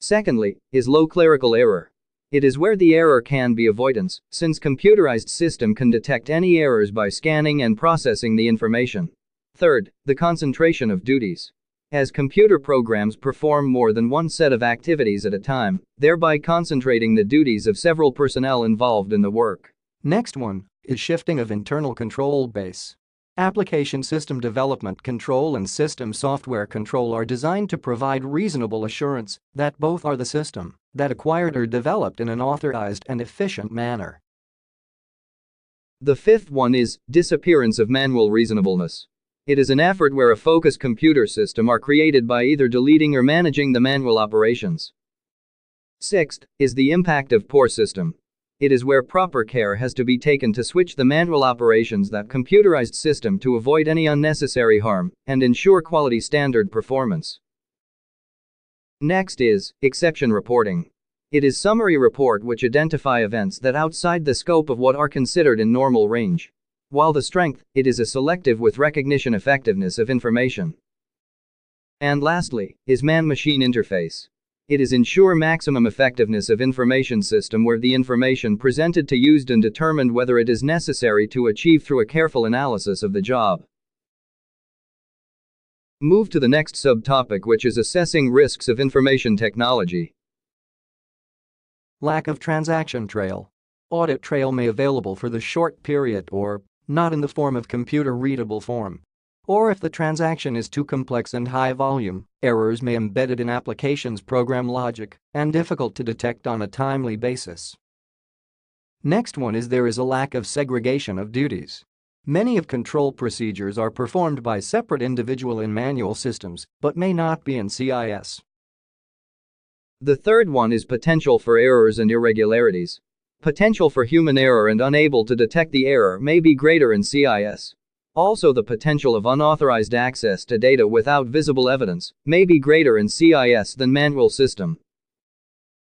Secondly, is low clerical error. It is where the error can be avoidance, since computerized system can detect any errors by scanning and processing the information. Third, the concentration of duties. As computer programs perform more than one set of activities at a time, thereby concentrating the duties of several personnel involved in the work. Next one is shifting of internal control base. Application system development control and system software control are designed to provide reasonable assurance that both are the system that acquired or developed in an authorized and efficient manner. The fifth one is disappearance of manual reasonableness. It is an effort where a focused computer system are created by either deleting or managing the manual operations. Sixth is the impact of poor system. It is where proper care has to be taken to switch the manual operations that computerized system to avoid any unnecessary harm and ensure quality standard performance. Next is exception reporting. It is summary report which identify events that outside the scope of what are considered in normal range. While the strength, it is a selective with recognition effectiveness of information. And lastly, is man-machine interface. It is ensure maximum effectiveness of information system where the information presented to used and determined whether it is necessary to achieve through a careful analysis of the job. Move to the next subtopic, which is assessing risks of information technology. Lack of transaction trail. Audit trail may available for the short period or not in the form of computer-readable form. Or if the transaction is too complex and high volume, errors may embedded in application's program logic and difficult to detect on a timely basis. Next one is there is a lack of segregation of duties. Many of control procedures are performed by separate individual in manual systems but may not be in CIS. The third one is potential for errors and irregularities. Potential for human error and unable to detect the error may be greater in CIS. Also, the potential of unauthorized access to data without visible evidence may be greater in CIS than manual system.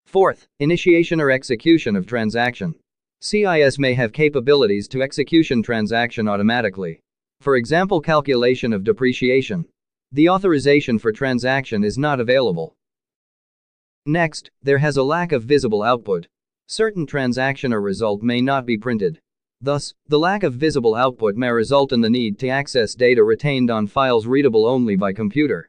Fourth, initiation or execution of transaction. CIS may have capabilities to execution transaction automatically. For example, calculation of depreciation. The authorization for transaction is not available. Next, there has a lack of visible output. Certain transaction or result may not be printed. Thus, the lack of visible output may result in the need to access data retained on files readable only by computer.